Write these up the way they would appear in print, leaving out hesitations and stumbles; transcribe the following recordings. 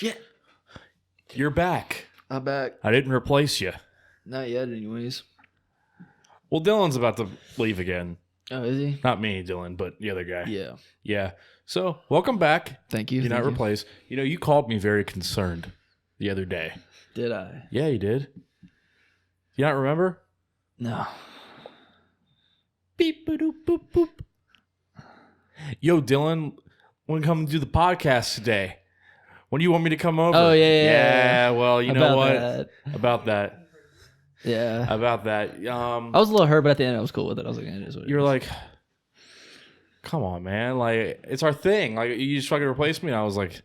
shit. You're back. I'm back. I didn't replace you. Not yet, anyways. Well, Dylan's about to leave again. Oh, is he? Not me, Dylan, but the other guy. Yeah. Yeah. So, welcome back. Thank you. You're not replaced. You know, you called me very concerned the other day. Did I? Yeah, you did. You not remember? No. Beep, boop, boop, boop. Yo, Dylan, want to come do the podcast today? When do you want me to come over? Oh, yeah. Yeah, well, you know what? That. About that. Yeah. About that. I was a little hurt, but at the end I was cool with it. I was like, it is what it You were is. like, come on, man. Like, it's our thing. Like, you just fucking replace me. And I was like,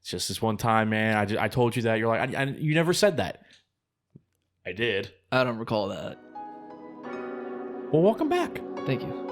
it's just this one time, man. I told you that. You're like, you never said that. I did. I don't recall that. Well, welcome back. Thank you.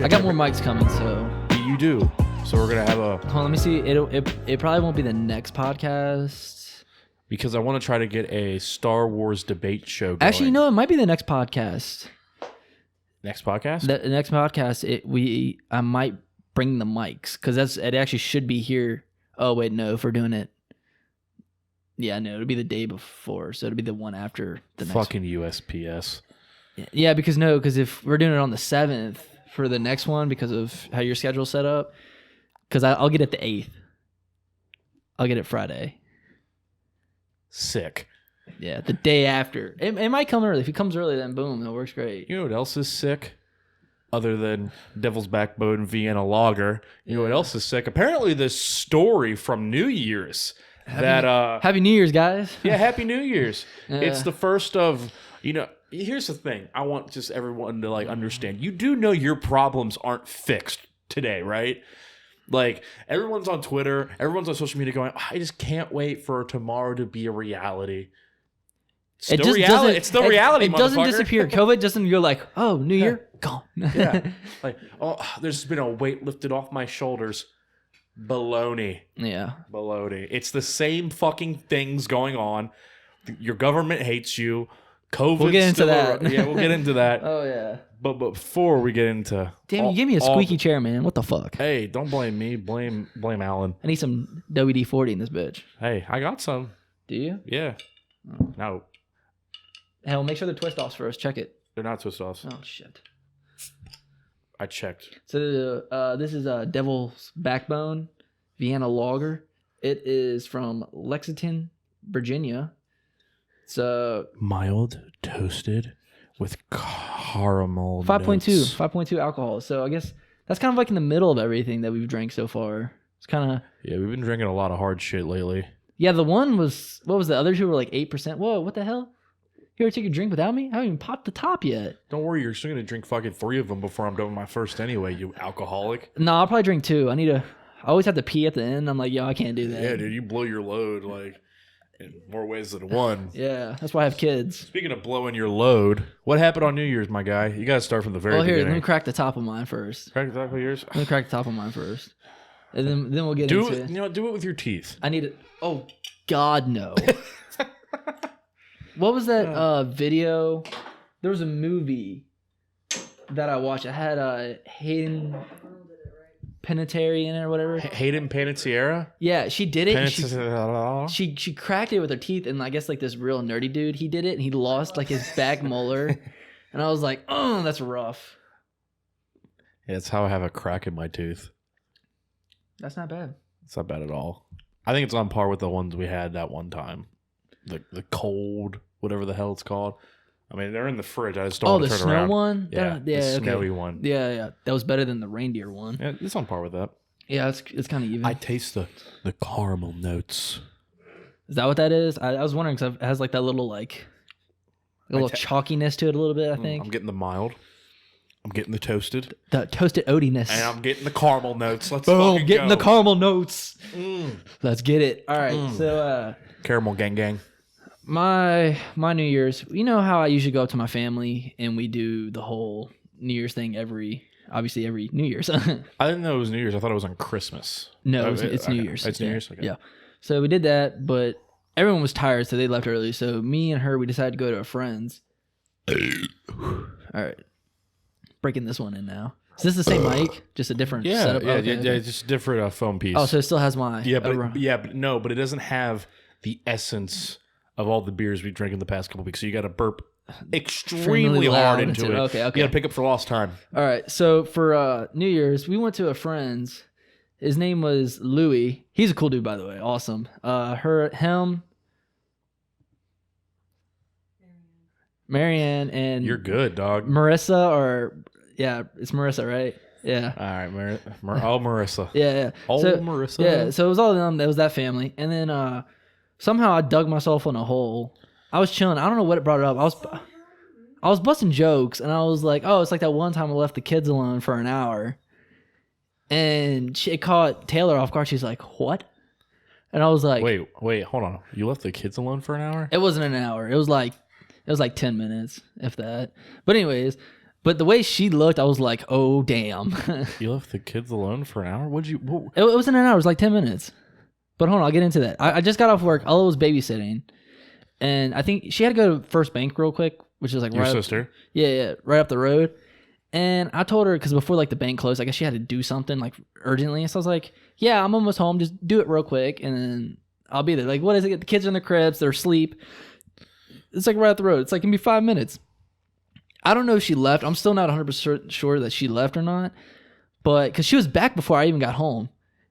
I got more mics coming, so You do. So we're gonna have a. hold on, let me see. It probably won't be the next podcast. Because I want to try to get a Star Wars debate show going. Actually, no, it might be the next podcast. Next podcast? The next podcast, I might bring the mics because it actually should be here. Oh wait, no, if we're doing it, yeah, no, it'll be the day before, so it'll be the one after the next. Fucking USPS. Yeah, because if we're doing it on the 7th for the next one because of how your schedule's set up, because I'll get it the 8th. I'll get it Friday. Sick. Yeah, the day after. It might come early. If it comes early, then boom, it works great. You know what else is sick? Other than Devil's Backbone, Vienna Lager. You know what else is sick? Apparently this story from New Year's. Happy New Year's, guys. Yeah, Happy New Year's. Yeah. It's the first of, here's the thing. I want just everyone to understand. You do know your problems aren't fixed today, right? Like, everyone's on Twitter, everyone's on social media going, I just can't wait for tomorrow to be a reality. It's still reality. It's still reality, It doesn't motherfucker. disappear. COVID doesn't go like, oh, New Year, gone. Yeah. Like, there's been a weight lifted off my shoulders. Baloney. Yeah. Baloney. It's the same fucking things going on. Your government hates you. COVID. We'll get into that. Yeah, we'll get into that. Oh, yeah. But before we get into... Damn, you gave me a squeaky chair, man. What the fuck? Hey, don't blame me. Blame Alan. I need some WD-40 in this bitch. Hey, I got some. Do you? Yeah. Oh. No, Hell, make sure they're twist offs first. Check it. they're not twist offs. Oh, shit. I checked. So this is Devil's Backbone Vienna Lager. It is from Lexington, Virginia. It's Mild, toasted, with caramel 5.2 alcohol. So I guess that's kind of like in the middle of everything that we've drank so far. It's kind of... Yeah, we've been drinking a lot of hard shit lately. Yeah, the one was... What was the other two were like 8%. Whoa, what the hell? You ever take a drink without me? I haven't even popped the top yet. Don't worry, you're still going to drink fucking 3 of them before I'm done with my first anyway, you alcoholic. No, I'll probably drink 2. I always have to pee at the end. I'm like, yo, I can't do that. Yeah, dude, you blow your load like in more ways than one. Yeah, that's why I have kids. Speaking of blowing your load, what happened on New Year's, my guy? You got to start from the very beginning. Let me crack the top of mine first. Crack the top of yours? Let me crack the top of mine first. And then we'll get into it. Do it with your teeth. I need it. Oh, God, no. What was that video? There was a movie that I watched. It had Hayden Panettiere in it or whatever. Hayden Panettiere? Yeah, she did it. Panettiere? She cracked it with her teeth, and I guess like this real nerdy dude, he did it, and he lost like his back molar. And I was like, oh, that's rough. Yeah, that's how I have a crack in my tooth. That's not bad. It's not bad at all. I think it's on par with the ones we had that one time. The cold, whatever the hell it's called. I mean, they're in the fridge. I just don't want to turn around. Oh, the snow one? Yeah, the snowy one. Yeah. That was better than the reindeer one. Yeah, it's on par with that. Yeah, it's kind of even. I taste the caramel notes. Is that what that is? I was wondering because it has like that little like a little chalkiness to it a little bit, I think. I'm getting the mild. I'm getting the toasted. The toasted oatiness. And I'm getting the caramel notes. Let's Boom, fucking getting go. the caramel notes. Let's get it. All right, so Caramel gang. my New Year's, you know how I usually go up to my family and we do the whole New Year's thing obviously every New Year's. I didn't know it was New Year's. I thought it was on Christmas. No, it's New Year's. It's New Year's? Okay. Yeah. So we did that, but everyone was tired, so they left early. So me and her, we decided to go to a friend's. All right. Breaking this one in now. Is this the same mic? Just a different setup? Yeah, just a different foam piece. Oh, so it still has my... but it doesn't have the essence of all the beers we drank in the past couple weeks. So you got to burp extremely hard into it. Okay. You got to pick up for lost time. All right. So for New Year's, we went to a friend's. His name was Louis. He's a cool dude, by the way. Awesome. Him, Marianne, and You're good, dog. Marissa, it's Marissa, right? Yeah. All right, Marissa. Yeah. Marissa. Yeah. So it was all of them. That was that family, and then somehow I dug myself in a hole. I was chilling. I don't know what it brought it up. I was busting jokes, and I was like, "Oh, it's like that one time I left the kids alone for an hour." And it caught Taylor off guard. She's like, "What?" And I was like, "Wait, hold on. You left the kids alone for an hour?" It wasn't an hour. It was like 10 minutes, if that. But anyways, the way she looked, I was like, "Oh, damn." You left the kids alone for an hour? It wasn't an hour. It was like 10 minutes. But hold on, I'll get into that. I just got off work. Ella was babysitting, and I think she had to go to First Bank real quick, which is like your sister. Right up the road. And I told her, because before like the bank closed, I guess she had to do something like urgently. So I was like, "Yeah, I'm almost home. Just do it real quick, and then I'll be there." Like, what is it? The kids are in their cribs. They're asleep. It's like right up the road. It's like, it can be 5 minutes. I don't know if she left. I'm still not 100% sure that she left or not. But because she was back before I even got home.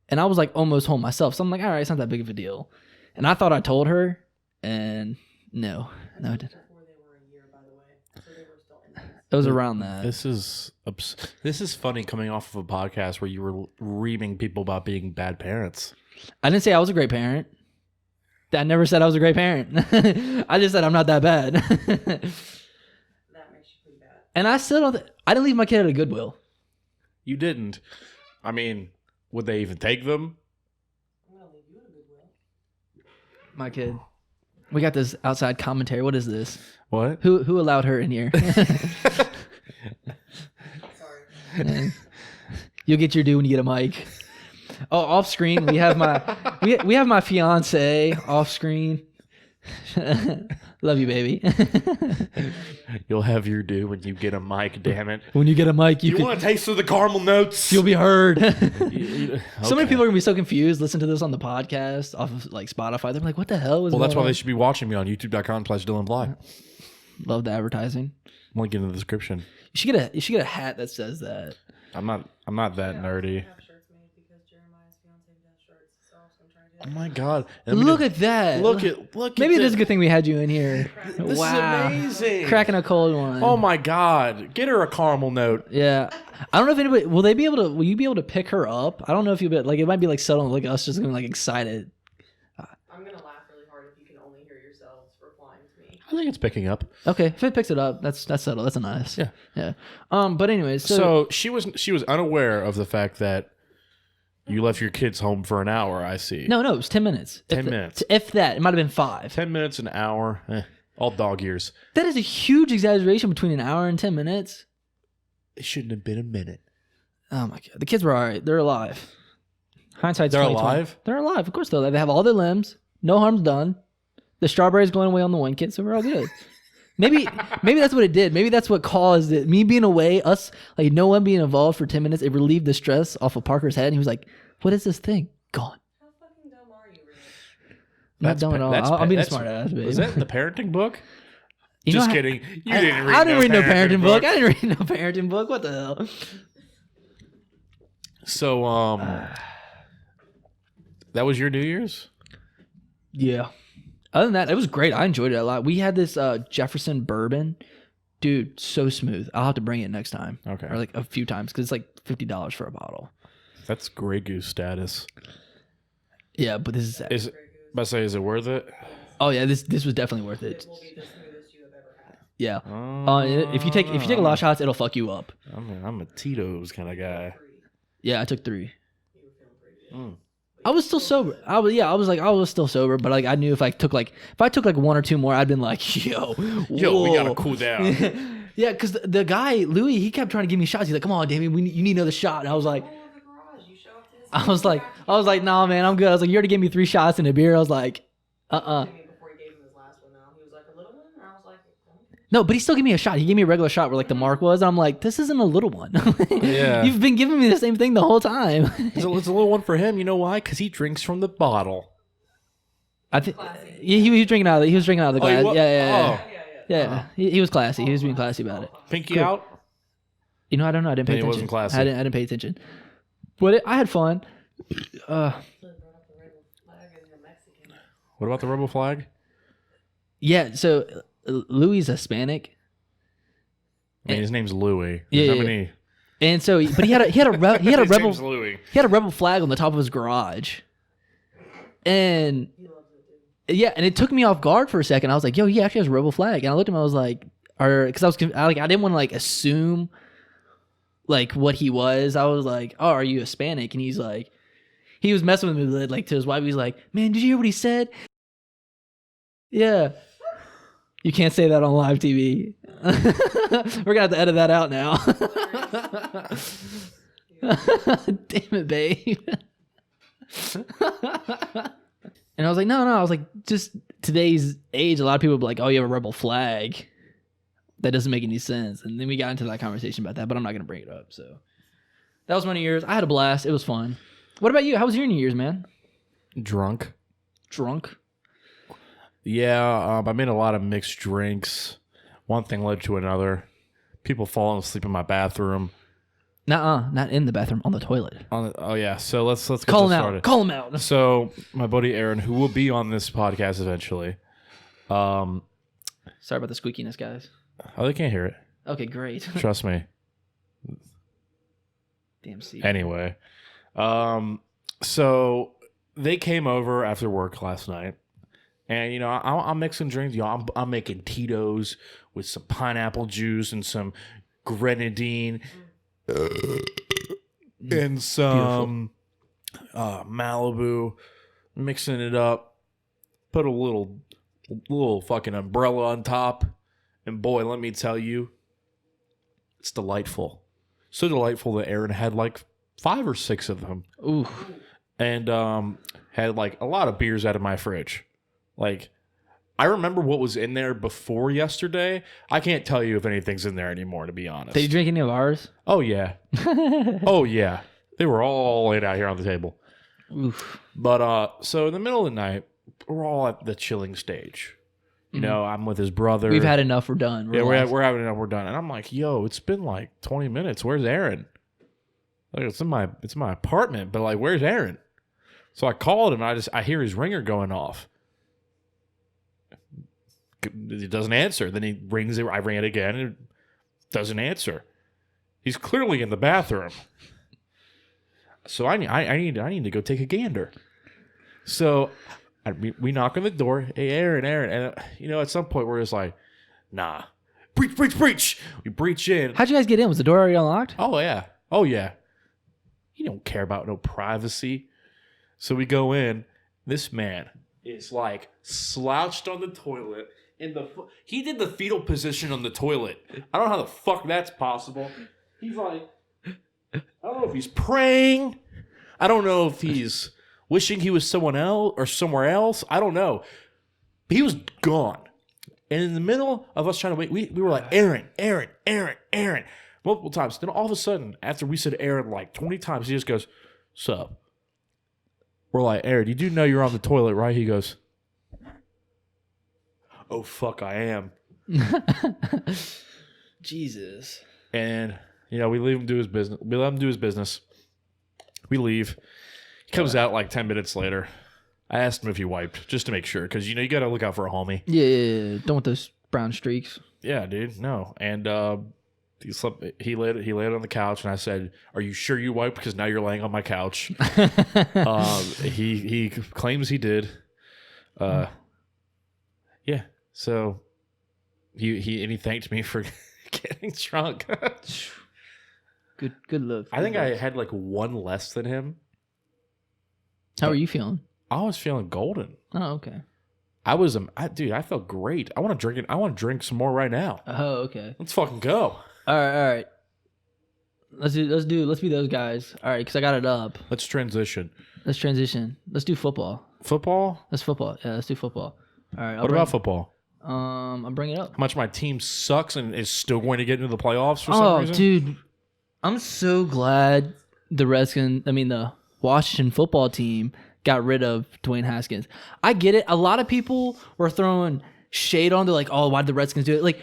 And I was like almost home myself. So I'm like, all right, it's not that big of a deal. And I thought I told her. And no, I didn't. Before they were a year, by the way. So they were still infants. It was around that. This is funny coming off of a podcast where you were reaming people about being bad parents. I didn't say I was a great parent. I never said I was a great parent. I just said I'm not that bad. That makes you pretty bad. And I still don't. I didn't leave my kid at a Goodwill. You didn't. I mean, would they even take them? I'm gonna leave you at a Goodwill. My kid. We got this outside commentary. What is this? What? Who allowed her in here? Sorry. You'll get your due when you get a mic. Oh, off screen we have my fiance off screen. Love you, baby. You'll have your due when you get a mic. Damn it! When you get a mic, you want a taste of the caramel notes? You'll be heard. Okay. So many people are gonna be so confused. Listen to this on the podcast off of like Spotify. They're like, "What the hell is?" Well, that's why they should be watching me on YouTube.com/Dylan Bly. Love the advertising. Link in the description. You should get a hat that says that. I'm not that nerdy. I have shirts made because Jeremiah's fiance does shirts. So I'm trying to. Oh my god! Look at that. Look. Maybe at it is a good thing we had you in here. This Wow. is amazing. Cracking a cold one. Oh my god! Get her a caramel note. Yeah. I don't know if anybody will you be able to pick her up? I don't know if you'll be like, it might be like subtle, like us just gonna be like excited. I'm gonna laugh really hard if you can only hear yourselves replying to me. I think it's picking up. Okay, if it picks it up, that's subtle. That's a nice. Yeah. Yeah. But anyways, So she was unaware of the fact that you left your kids home for an hour. I see. No, it was 10 minutes. 10 minutes. If that, it might have been 5. 10 minutes, an hour, all dog ears. That is a huge exaggeration between an hour and 10 minutes. It shouldn't have been a minute. Oh my god, the kids were all right. They're alive. Hindsight's They're 2020. alive? They're alive. Of course they're alive. They have all their limbs. No harm's done. The strawberry's going away on the one kid, so we're all good. Maybe that's what it did. Maybe that's what caused it. Me being away, us like no one being involved for 10 minutes. It relieved the stress off of Parker's head, and he was like, "What is this thing? Gone." How fucking dumb are you, really? Not dumb at all. I'm being a smart ass, baby. Was that in the parenting book? You Just know, kidding. You I didn't read I didn't read no parenting book. book. I didn't read no parenting book. What the hell? So, that was your New Year's? Yeah. Other than that, it was great. I enjoyed it a lot. We had this Jefferson bourbon. Dude, so smooth. I'll have to bring it next time. Okay. Or like a few times because it's like $50 for a bottle. That's Grey Goose status. Yeah, but this is Is it worth it? oh yeah, this was definitely worth it. It will be the smoothest you have ever had. Yeah. If you take a lot of shots, it'll fuck you up. I'm a Tito's kind of guy. Yeah, I took 3. You were feeling pretty good. I was still sober. I was still sober, but like I knew if I took like 1 or 2 more, I'd been like, yo, We gotta cool down. Yeah, because the guy Louis, he kept trying to give me shots. He's like, "Come on, Damion, you need another shot." And I was like, I was like, "Nah, man, I'm good." I was like, "You already gave me 3 shots and a beer." I was like, Before he gave him his last one, now he was like a little one, and I was like, No, but he still gave me a shot. He gave me a regular shot where like the mark was. And I'm like, this isn't a little one. Yeah. You've been giving me the same thing the whole time. It's a little one for him. You know why? Because he drinks from the bottle. I think he was drinking out of the glass. Yeah. He was classy. He was being classy about it. Pinky out. You know, I don't know. I didn't pay attention. He wasn't classy. I didn't pay attention. But I had fun. What about the rebel flag? Yeah. So Louis is Hispanic. I mean, his name's Louis. Yeah. And so, but he had a rebel flag on the top of his garage. And yeah, and it took me off guard for a second. I was like, "Yo, he actually has a rebel flag." And I looked at him. I was like, because I didn't want to like assume like what he was. I was like, "Oh, are you Hispanic?" And he was messing with me like to his wife. He's like, "Man, did you hear what he said?" Yeah. You can't say that on live TV. We're gonna have to edit that out now. Damn it, babe. And I was like, no. I was like, just today's age, a lot of people would be like, "Oh, you have a rebel flag." That doesn't make any sense. And then we got into that conversation about that, but I'm not gonna bring it up. So that was my New Year's. I had a blast. It was fun. What about you? How was your New Year's, man? Drunk. Yeah, I made a lot of mixed drinks. One thing led to another. People falling asleep in my bathroom. Not in the bathroom, on the toilet. Oh yeah, so let's get Call him started. out. Call him out. So my buddy Aaron, who will be on this podcast eventually. Sorry about the squeakiness, guys. Oh, they can't hear it. Okay, great. Trust me. Damn C. Anyway, so they came over after work last night. And, you know, I'm mixing drinks. You know, I'm making Tito's with some pineapple juice and some grenadine and some Malibu. Mixing it up. Put a little fucking umbrella on top. And boy, let me tell you, it's delightful. So delightful that Aaron had like 5 or 6 of them. Ooh. And had like a lot of beers out of my fridge. Like, I remember what was in there before yesterday. I can't tell you if anything's in there anymore, to be honest. Did you drink any of ours? Oh, yeah. Oh, yeah. They were all laid out here on the table. Oof. But, so in the middle of the night, we're all at the chilling stage. You know, I'm with his brother. We've had enough. We're done. We're having enough. We're done. And I'm like, yo, it's been like 20 minutes. Where's Aaron? Like, it's in my apartment, but like, where's Aaron? So I called him. And I hear his ringer going off. He doesn't answer. Then he rings it. I ring it again. And it doesn't answer. He's clearly in the bathroom. So I need to go take a gander. So we knock on the door. Hey, Aaron. And you know, at some point we're just like, nah, breach. We breach in. How'd you guys get in? Was the door already unlocked? Oh yeah. You don't care about no privacy. So we go in. This man is like slouched on the toilet. He did the fetal position on the toilet. I don't know how the fuck that's possible. He's like, I don't know if he's praying. I don't know if he's wishing he was someone else or somewhere else. I don't know. But he was gone. And in the middle of us trying to wait, we were like, Aaron, multiple times. Then all of a sudden, after we said Aaron like 20 times, he just goes, sup? We're like, Aaron, you do know you're on the toilet, right? He goes, oh, fuck, I am. Jesus. And, you know, we leave him do his business. We let him do his business. We leave. He comes out like 10 minutes later. I asked him if he wiped, just to make sure, because, you know, you got to look out for a homie. Yeah. Don't want those brown streaks. Yeah, dude. No. And he laid it on the couch, and I said, are you sure you wiped? Because now you're laying on my couch. He claims he did. Yeah. So he thanked me for getting drunk. Good look. I think I had like 1 less than him. How are you feeling? I was feeling golden. Oh, okay. Dude, I felt great. I want to drink it. I want to drink some more right now. Oh, okay. Let's fucking go. All right. Let's be those guys. All right, because I got it up. Let's transition. Let's do football. Football? Let's football. Yeah, let's do football. All right. What about football? I'll bring it up. How much my team sucks and is still going to get into the playoffs for some reason? Oh, dude. I'm so glad the Washington football team got rid of Dwayne Haskins. I get it. A lot of people were throwing shade on. They're like, oh, why'd the Redskins do it? Like,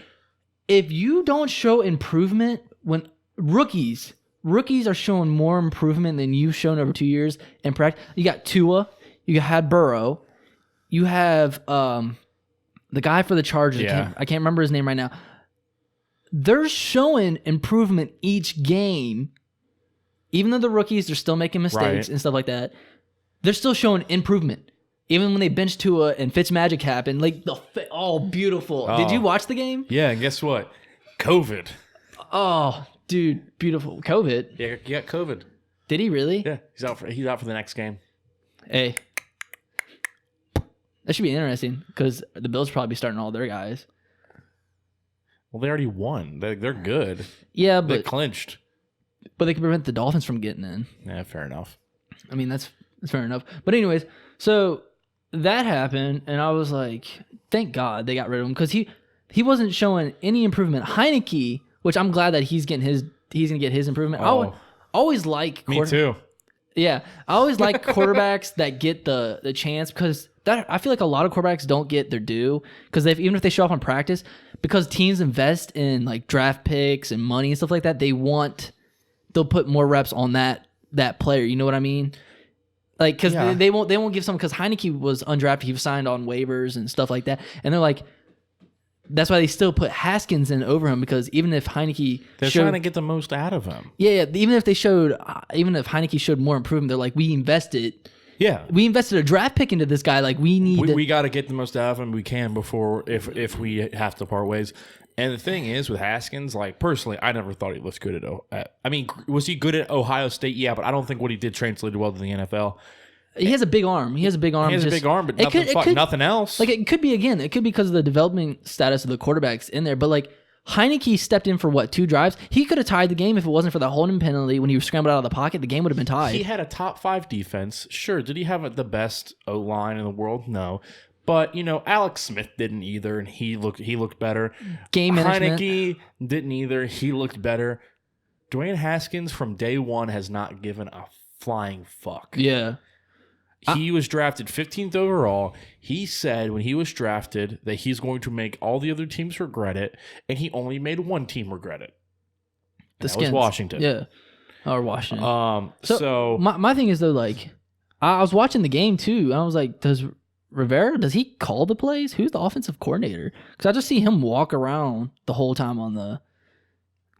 if you don't show improvement when rookies are showing more improvement than you've shown over 2 years in practice. You got Tua. You had Burrow. You have the guy for the Chargers. Yeah. I can't remember his name right now. They're showing improvement each game. Even though the rookies, they're still making mistakes and stuff like that. They're still showing improvement. Even when they bench Tua and Fitzmagic happened, like beautiful. Oh. Did you watch the game? Yeah, and guess what? COVID. Oh, dude, beautiful. COVID. Yeah, he got COVID. Did he really? Yeah, he's out for the next game. Hey, that should be interesting because the Bills probably be starting all their guys. Well, they already won. They're good. Yeah, They but clinched. they can prevent the Dolphins from getting in. Yeah, fair enough. I mean, that's fair enough. But anyways, so that happened, and I was like, thank God they got rid of him because he wasn't showing any improvement. Heineke, which I'm glad that he's gonna get his improvement. I would always like Me too. Yeah, I always like quarterbacks that get the chance because I feel like a lot of quarterbacks don't get their due because even if they show up on practice, because teams invest in like draft picks and money and stuff like that, they'll put more reps on that player. You know what I mean? Like because they won't give some because Heineke was undrafted, he was signed on waivers and stuff like that, and they're like. That's why they still put Haskins in over him because even if Heineke They're trying to get the most out of him. Yeah, even if Heineke showed more improvement, they're like, we invested a draft pick into this guy. Like we got to get the most out of him we can before if we have to part ways. And the thing is with Haskins, like personally, I never thought he looked good I mean, was he good at Ohio State? Yeah, but I don't think what he did translated well to the NFL. He has a big arm. He has a big arm, but nothing else. Like it could be because of the development status of the quarterbacks in there. But like Heineke stepped in for 2 drives. He could have tied the game if it wasn't for the holding penalty when he was scrambled out of the pocket. The game would have been tied. He had a top 5 defense. Sure, did he have the best O-line in the world? No. But Alex Smith didn't either, and he looked better. Game management. Heineke didn't either. He looked better. Dwayne Haskins from day one has not given a flying fuck. Yeah. He was drafted 15th overall. He said when he was drafted that he's going to make all the other teams regret it, and he only made one team regret it. That was Washington. Yeah. Or Washington. So my thing is though, like I was watching the game too, and I was like, does he call the plays? Who's the offensive coordinator? Because I just see him walk around the whole time on the.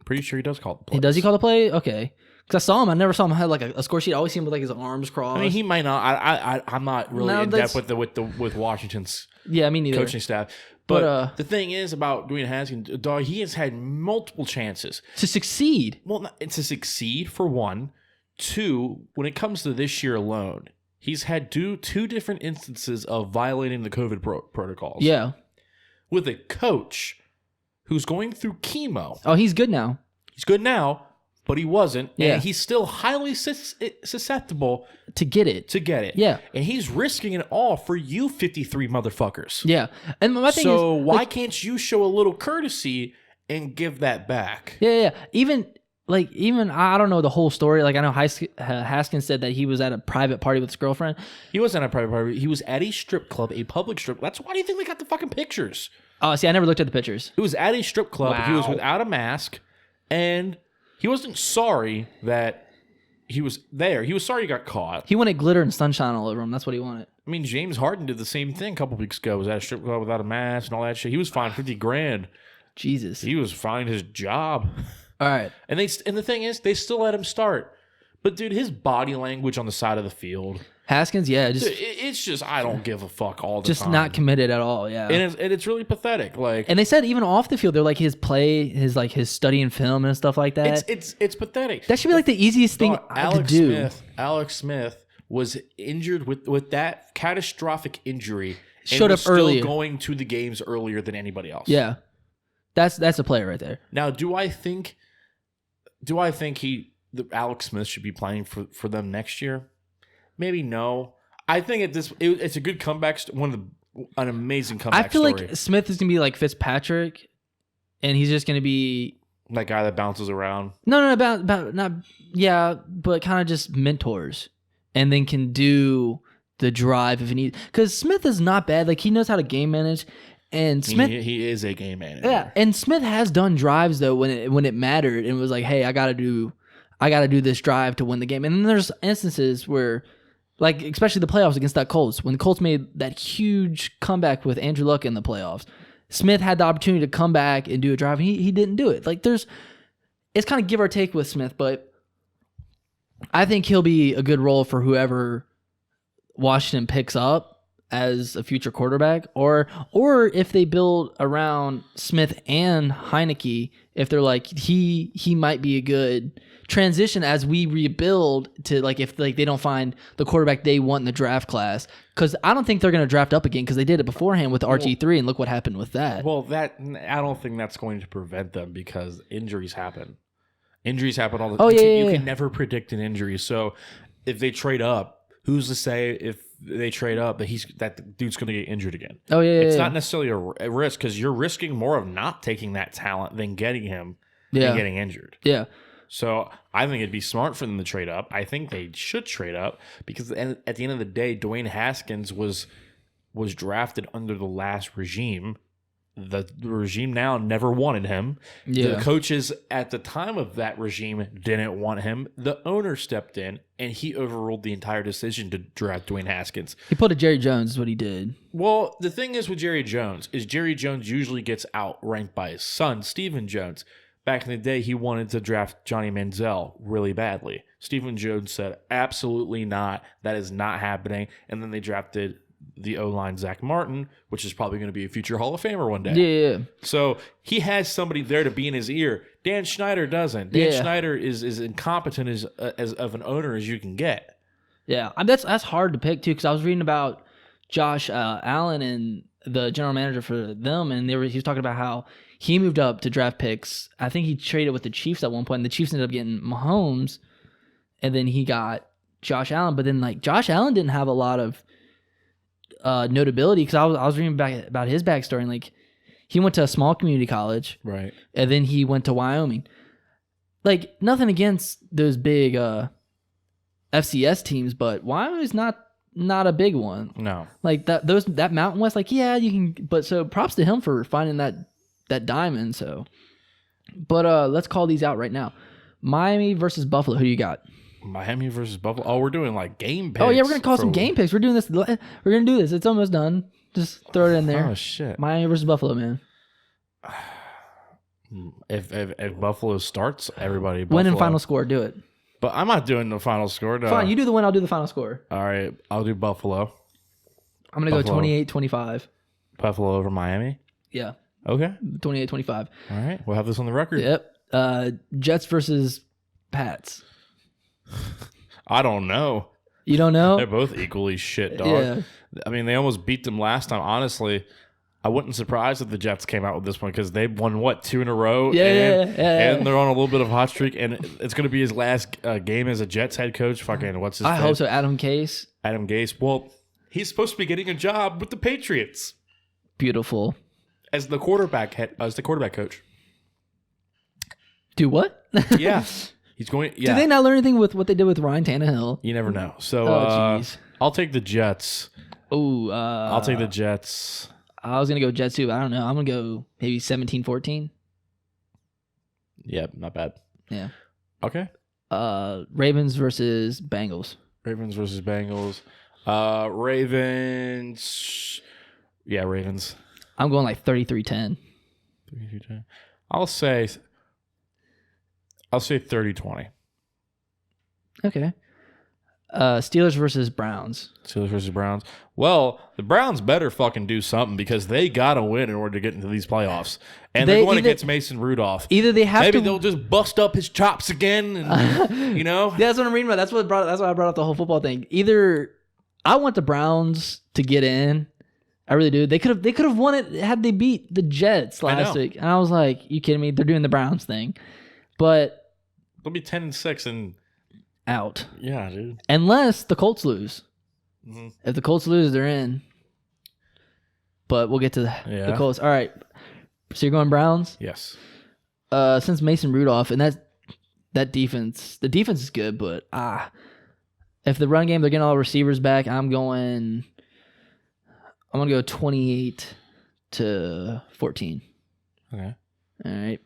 Pretty sure he does call the plays. Does he call the play? Okay. Because I saw him. I never saw him have like a score sheet. I always see him with like his arms crossed. I mean, he might not. I'm not really in depth with Washington's me neither. coaching staff. But the thing is about Dwayne Haskins, dog, he has had multiple chances to succeed. Well, to succeed for one. 2, when it comes to this year alone, he's had two different instances of violating the COVID protocols. Yeah. With a coach who's going through chemo. Oh, he's good now. He's good now. But he wasn't. Yeah. And he's still highly susceptible to get it. Yeah. And he's risking it all for you 53 motherfuckers. Yeah. And my thing is, why can't you show a little courtesy and give that back? Yeah. Even I don't know the whole story. Like I know Haskins said that he was at a private party with his girlfriend. He wasn't at a private party. He was at a strip club, a public strip club. Why do you think they got the fucking pictures? Oh, see, I never looked at the pictures. He was at a strip club. Wow. He was without a mask, and he wasn't sorry that he was there. He was sorry he got caught. He wanted glitter and sunshine all over him. That's what he wanted. I mean, James Harden did the same thing a couple weeks ago. He was at a strip club without a mask and all that shit. He was fined $50,000. Jesus. He was fined his job. All right. And the thing is, they still let him start. But dude, his body language on the side of the field. Haskins, yeah, it's just I don't give a fuck all the time. Just not committed at all, yeah. And it's really pathetic. Like, and they said even off the field, they're like his play, his study and film and stuff like that. It's pathetic. That should be like the easiest thing to do. Alex Smith was injured with that catastrophic injury showed up still earlier. going to the games earlier than anybody else. Yeah, that's a player right there. Now, do I think Alex Smith should be playing for them next year? Maybe no. I think it's a good comeback. An amazing comeback. I feel story. like Smith is gonna be like Fitzpatrick, and he's just gonna be that guy that bounces around. no about not but kind of just mentors, and then can do the drive if he needs. Because Smith is not bad. Like, he knows how to game manage, and Smith he is a game manager. Yeah, and Smith has done drives though when it mattered, and it was like, hey, I gotta do this drive to win the game. And then there's instances where, like, especially the playoffs against that Colts, when the Colts made that huge comeback with Andrew Luck in the playoffs, Smith had the opportunity to come back and do a drive, and he didn't do it. Like, it's kind of give or take with Smith, but I think he'll be a good role for whoever Washington picks up as a future quarterback, or if they build around Smith and Heineke, if they're like, he might be a good transition as we rebuild to, like, if like they don't find the quarterback they want in the draft class, because I don't think they're going to draft up again, because they did it beforehand with RG3, and look what happened with that. Well, I don't think that's going to prevent them, because injuries happen. Injuries happen all the time. You can never predict an injury. So if they trade up, who's to say if they trade up that the dude's going to get injured again? It's not necessarily a risk, because you're risking more of not taking that talent than getting him and getting injured. Yeah. So I think it'd be smart for them to trade up. I think they should trade up, because at the end of the day, Dwayne Haskins was drafted under the last regime. The regime now never wanted him. Yeah. The coaches at the time of that regime didn't want him. The owner stepped in, and he overruled the entire decision to draft Dwayne Haskins. He put a Jerry Jones is what he did. Well, the thing is with Jerry Jones usually gets outranked by his son, Stephen Jones. Back in the day, he wanted to draft Johnny Manziel really badly. Stephen Jones said, absolutely not. That is not happening. And then they drafted the O-line Zach Martin, which is probably going to be a future Hall of Famer one day. Yeah. So he has somebody there to be in his ear. Dan Schneider doesn't. Dan Schneider is incompetent as of an owner as you can get. Yeah, that's hard to pick too, because I was reading about Josh Allen and the general manager for them, and he was talking about how he moved up to draft picks. I think he traded with the Chiefs at one point, and the Chiefs ended up getting Mahomes, and then he got Josh Allen. But then, like, Josh Allen didn't have a lot of notability, because I was reading back about his backstory, and like, he went to a small community college, right, and then he went to Wyoming. Like, nothing against those big FCS teams, but Wyoming's not a big one. No, like that Mountain West, like, yeah, you can. But so props to him for finding that diamond. So, but let's call these out right now. Miami versus Buffalo. Who do you got? Miami versus Buffalo. Oh, we're doing like game picks. Oh yeah, we're gonna call some game picks. We're doing this. We're gonna do this. It's almost done. Just throw it in there. Oh shit. Miami versus Buffalo, man. If Buffalo starts, everybody Win and final score. Do it. But I'm not doing the final score. No. Fine, you do the win. I'll do the final score. All right, I'll do Buffalo. I'm gonna go 28-25. Buffalo over Miami. Yeah. Okay. 28-25. All right, we'll have this on the record. Yep. Jets versus Pats. I don't know. You don't know? They're both equally shit, dog. Yeah. I mean, they almost beat them last time. Honestly, I wouldn't surprise if the Jets came out with this one, because they've won, 2 in a row? Yeah. And they're on a little bit of a hot streak, and it's going to be his last game as a Jets head coach. Fucking, what's his name? I hope so. Adam Gase. Adam Gase. Well, he's supposed to be getting a job with the Patriots. Beautiful. As the quarterback coach. Do what? Yeah. He's going. Yeah. Did they not learn anything with what they did with Ryan Tannehill? You never know. So, jeez. I'll take the Jets. Oh, I'll take the Jets. I was gonna go Jets too, but I don't know. I'm gonna go maybe 17-14. Yep, not bad. Yeah. Okay. Ravens versus Bengals. Ravens versus Bengals. Ravens. Yeah, Ravens. I'm going like 33-10. 33-10. I'll say 30-20. Okay. Steelers versus Browns. Steelers versus Browns. Well, the Browns better fucking do something, because they gotta win in order to get into these playoffs. And they're going against Mason Rudolph. Either they have Maybe to. they'll just bust up his chops again. And, you know. Yeah, that's what I'm reading about. That's why I brought up the whole football thing. Either I want the Browns to get in I really do. They could have won it had they beat the Jets last week. And I was like, you kidding me? They're doing the Browns thing. But they'll be 10-6 and out. Yeah, dude. Unless the Colts lose. Mm-hmm. If the Colts lose, they're in. But we'll get to the Colts. All right. So you're going Browns? Yes. Since Mason Rudolph and that defense, the defense is good, but if the run game they're getting all the receivers back, I'm gonna go 28-14. Okay. All right.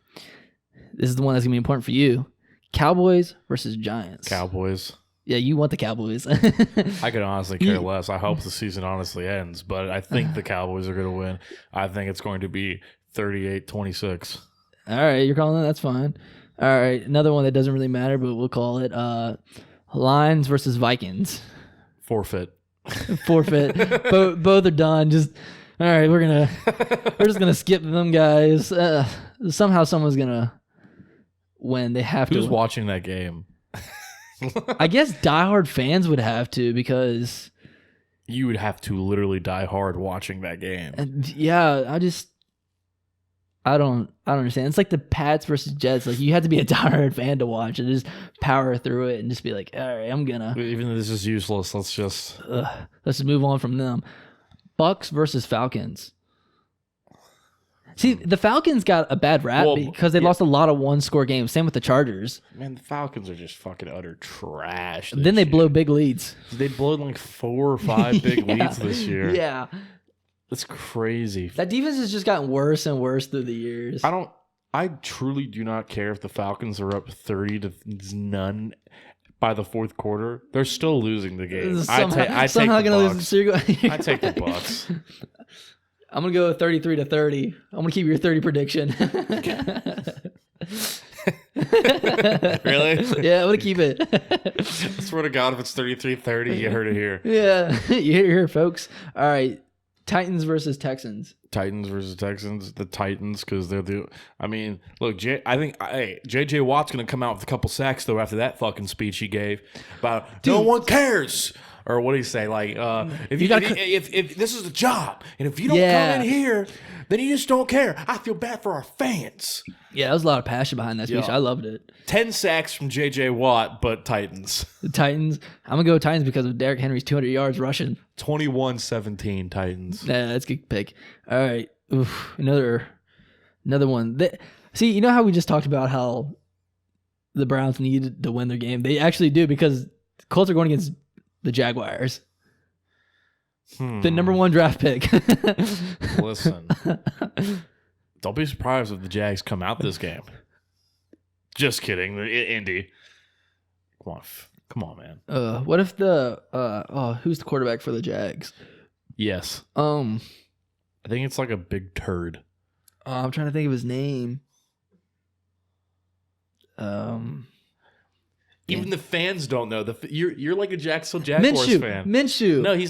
This is the one that's gonna be important for you. Cowboys versus Giants. Cowboys. Yeah, you want the Cowboys. I could honestly care less. I hope the season honestly ends, but I think the Cowboys are going to win. I think it's going to be 38-26. All right, you're calling that? That's fine. All right, another one that doesn't really matter, but we'll call it Lions versus Vikings. Forfeit. Both are done. Just all right. We're just gonna skip them guys. Somehow someone's gonna win. They have to. Who's watching that game? I guess diehard fans would have to because you would have to literally die hard watching that game. Yeah, I don't understand. It's like the Pats versus Jets. Like you have to be a diehard fan to watch and just power through it and just be like, all right, I'm gonna. Even though this is useless, let's just move on from them. Bucks versus Falcons. See, the Falcons got a bad rap because they lost a lot of one-score games. Same with the Chargers. Man, the Falcons are just fucking utter trash. Then they blow big leads. They blew like 4 or 5 big leads this year. Yeah. That's crazy. That defense has just gotten worse and worse through the years. I truly do not care if the Falcons are up 30-0 by the fourth quarter. They're still losing the game. I take the Bucks. I'm going to go 33-30. I'm going to keep your 30 prediction. Really? Yeah, I'm going to keep it. I swear to God, if it's 33-30, you heard it here. Yeah, you heard it here, folks. All right. Titans versus Texans. Titans versus Texans. The Titans, because they're the. I mean, look, I think J.J. Watt's going to come out with a couple sacks, though, after that fucking speech he gave about no one cares. Or what do you say? Like, if this is a job, and if you don't come in here, then you just don't care. I feel bad for our fans. Yeah, there was a lot of passion behind that speech. I loved it. 10 sacks from J.J. Watt, but Titans. The Titans. I'm going to go Titans because of Derrick Henry's 200 yards rushing. 21-17 Titans. Yeah, that's a good pick. All right. Oof, another one. See, you know how we just talked about how the Browns needed to win their game? They actually do because the Colts are going against the Jaguars. The number 1 draft pick. Listen. Don't be surprised if the Jags come out this game. Just kidding. Indy. Come on, man. What if who's the quarterback for the Jags? Yes. I think it's like a big turd. I'm trying to think of his name. Even the fans don't know. You're like a Jacksonville Jaguars fan. Minshew. No, he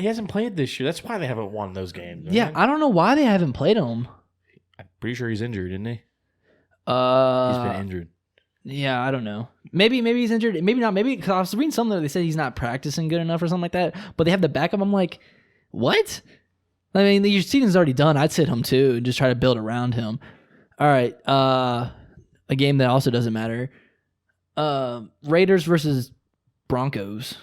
hasn't played this year. That's why they haven't won those games. Yeah, right? I don't know why they haven't played him. I'm pretty sure he's injured, isn't he? He's been injured. Yeah, I don't know. Maybe he's injured. Maybe not. Maybe because I was reading something that they said he's not practicing good enough or something like that. But they have the backup. I'm like, what? I mean, your season's already done. I'd sit him too and just try to build around him. All right. A game that also doesn't matter. Raiders versus Broncos.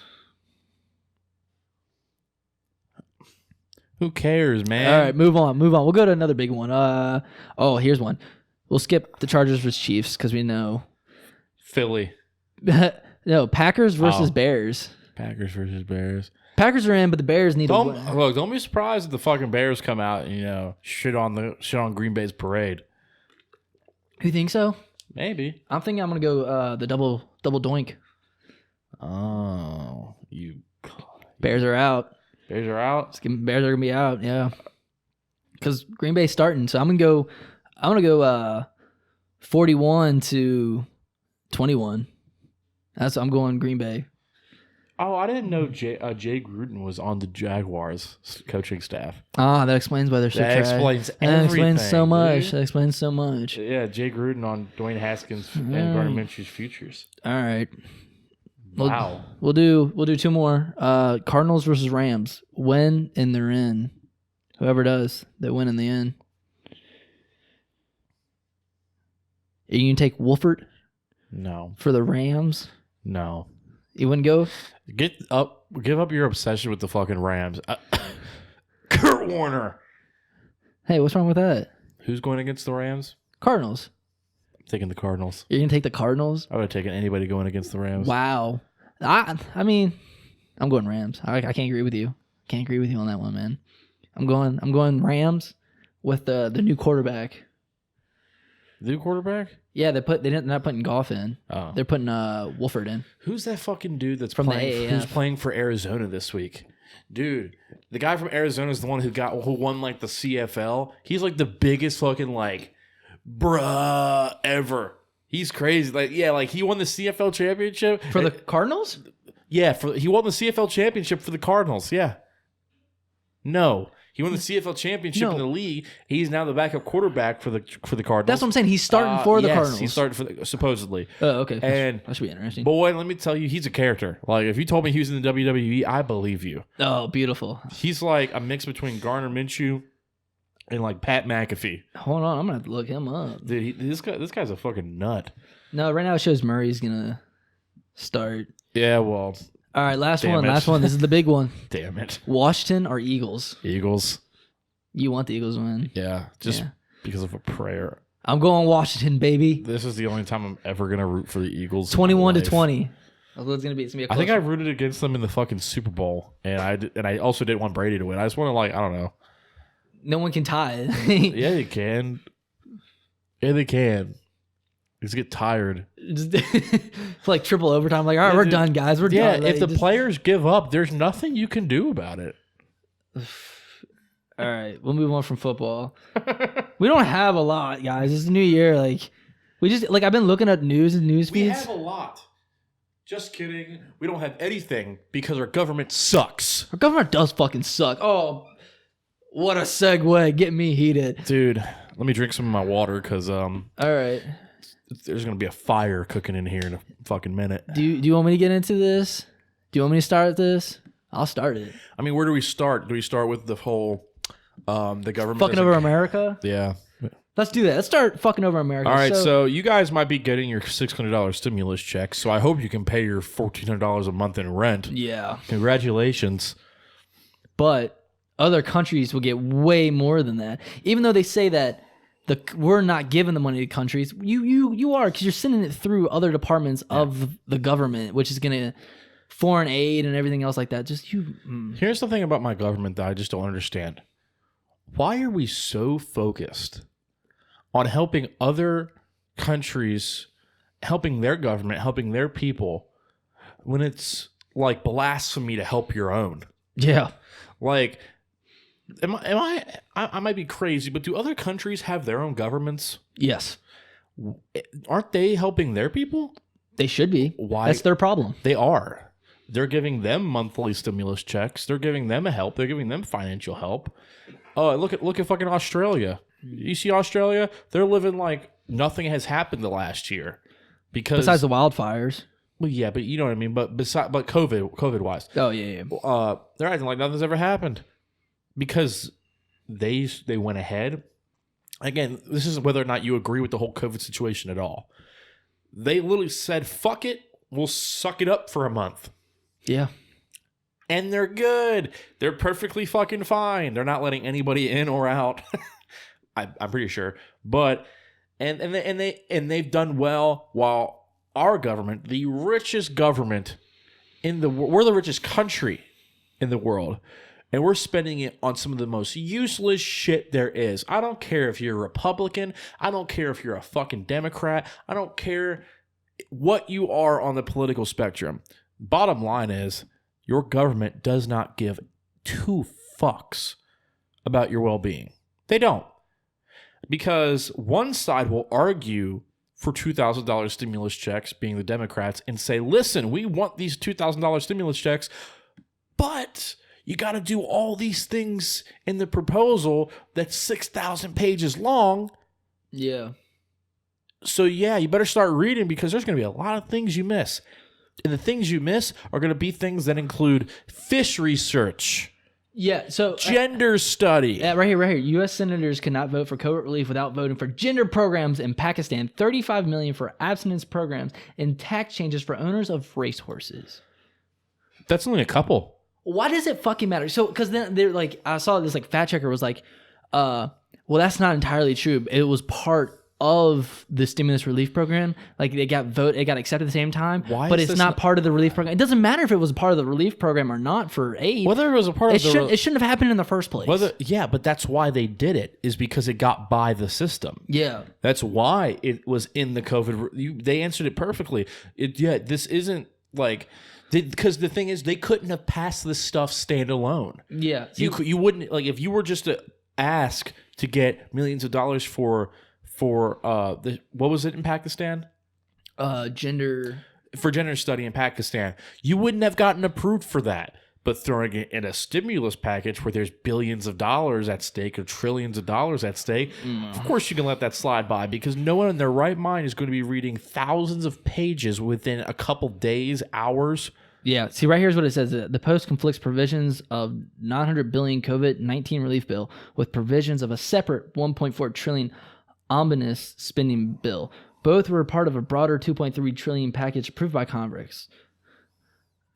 Who cares, man? All right, move on. We'll go to another big one. Here's one. We'll skip the Chargers versus Chiefs because we know. Philly. No, Packers versus Bears. Packers versus Bears. Packers are in, but the Bears need to win. Look, don't be surprised if the fucking Bears come out and shit on Green Bay's parade. You think so? Maybe. I'm thinking I'm gonna go the double doink. Oh, Bears are out. Bears are out. Bears are gonna be out. Yeah, because Green Bay's starting. So I'm gonna go 41-21. I'm going Green Bay. Oh, I didn't know Jay Gruden was on the Jaguars coaching staff. That explains why they're so trash. That explains everything. That explains so much. Dude. That explains so much. Yeah, Jay Gruden on Dwayne Haskins and Gardner Minshew's futures. All right. Wow. We'll do 2 more. Cardinals versus Rams. Win and they're in. Whoever does, they win in the end. Are you going to take Wolford No. for the Rams? No. You wouldn't go? Give up your obsession with the fucking Rams. Kurt Warner. Hey, what's wrong with that? Who's going against the Rams? Cardinals. I'm taking the Cardinals. You're going to take the Cardinals? I would have taken anybody going against the Rams. Wow. I mean, I'm going Rams. I can't agree with you. Can't agree with you on that one, man. I'm going Rams with the new quarterback. The new quarterback? Yeah, they're not putting Goff in. Oh. They're putting Wolford in. Who's that fucking dude that's From the playing? AAF. Who's playing for Arizona this week? Dude, the guy from Arizona is the one who won like the CFL. He's like the biggest fucking like bruh ever. He's crazy. Like he won the CFL championship For the Cardinals? Yeah, he won the CFL championship for the Cardinals. Yeah. No. He won the CFL championship in the league. He's now the backup quarterback for the Cardinals. That's what I'm saying. He's starting for the Cardinals. He's starting for supposedly. Oh, okay. And that should be interesting. Boy, let me tell you, he's a character. Like, if you told me he was in the WWE, I believe you. Oh, beautiful. He's like a mix between Garner Minshew and like Pat McAfee. Hold on, I'm gonna have to look him up. Dude, this guy's a fucking nut. No, right now it shows Murray's gonna start. Yeah, well. All right, last Damn one. it. Last one. This is the big one. Damn it. Washington or Eagles? Eagles. You want the Eagles to win? Yeah, just because of a prayer. I'm going Washington, baby. This is the only time I'm ever gonna root for the Eagles. 21-20. It's gonna be a close I think I rooted against them in the fucking Super Bowl, and I also didn't want Brady to win. I just want to I don't know. No one can tie it. Yeah, they can. Yeah, they can. Just get tired. It's like triple overtime. Like, all right, we're done, guys. We're done. Yeah, if the players give up, there's nothing you can do about it. All right, we'll move on from football. We don't have a lot, guys. It's a new year. Like, we just I've been looking at news and news We feeds. have a lot. Just kidding. We don't have anything because our government sucks. Our government does fucking suck. Oh, what a segue. Get me heated. Dude, let me drink some of my water because All right. there's going to be a fire cooking in here in a fucking minute. Do you want me to get into this? Do you want me to start this? I'll start it. I mean, where do we start? Do we start with the whole the government Fucking over America? Yeah. Let's do that. Let's start fucking over America. All right, so you guys might be getting your $600 stimulus check, so I hope you can pay your $1,400 a month in rent. Yeah. Congratulations. But other countries will get way more than that. Even though they say that we're not giving the money to countries, you are, because you're sending it through other departments of the government, which is going to foreign aid and everything else like that. Just you. Here's the thing about my government that I just don't understand. Why are we so focused on helping other countries, helping their government, helping their people, when it's like blasphemy to help your own? Yeah. Like, I might be crazy, but do other countries have their own governments? Yes. Aren't they helping their people? They should be. Why? That's their problem. They are. They're giving them monthly stimulus checks. They're giving them help. They're giving them financial help. Oh, look at fucking Australia. You see Australia? They're living like nothing has happened the last year. Besides the wildfires. Well, yeah, but you know what I mean. But COVID wise. Oh yeah. They're acting like nothing's ever happened because they went ahead. Again, this isn't whether or not you agree with the whole COVID situation at all. They literally said, "Fuck it, we'll suck it up for a month." Yeah. And they're good. They're perfectly fucking fine. They're not letting anybody in or out. I'm pretty sure. But and they've done well, while our government, the richest government in the world, we're the richest country in the world, and we're spending it on some of the most useless shit there is. I don't care if you're a Republican. I don't care if you're a fucking Democrat. I don't care what you are on the political spectrum. Bottom line is, your government does not give two fucks about your well-being. They don't. Because one side will argue for $2,000 stimulus checks, being the Democrats, and say, listen, we want these $2,000 stimulus checks, but you got to do all these things in the proposal that's 6,000 pages long. Yeah. So, yeah, you better start reading because there's going to be a lot of things you miss. And the things you miss are going to be things that include fish research. Yeah, so Gender study. Yeah, right here. U.S. senators cannot vote for COVID relief without voting for gender programs in Pakistan, $35 million for abstinence programs, and tax changes for owners of racehorses. That's only a couple. Why does it fucking matter? So, because then they're like, I saw this like fact checker was like, well, that's not entirely true. It was part of the stimulus relief program. Like it got accepted at the same time. Why but is it's this not part of the relief program. It doesn't matter if it was a part of the relief program or not for aid. Whether it was a part of it shouldn't have happened in the first place. But that's why they did it, is because it got by the system. Yeah. That's why it was in the COVID. They answered it perfectly. This isn't like, because the thing is, they couldn't have passed this stuff standalone. Yeah. You wouldn't, like, if you were just to ask to get millions of dollars for what was it in Pakistan? Gender study in Pakistan, you wouldn't have gotten approved for that. But throwing it in a stimulus package where there's billions of dollars at stake or trillions of dollars at stake, of course you can let that slide by, because no one in their right mind is going to be reading thousands of pages within a couple days, hours. Yeah. See, right here's what it says. The Post conflicts provisions of $900 billion COVID-19 relief bill with provisions of a separate $1.4 trillion omnibus spending bill. Both were part of a broader $2.3 trillion package approved by Congress.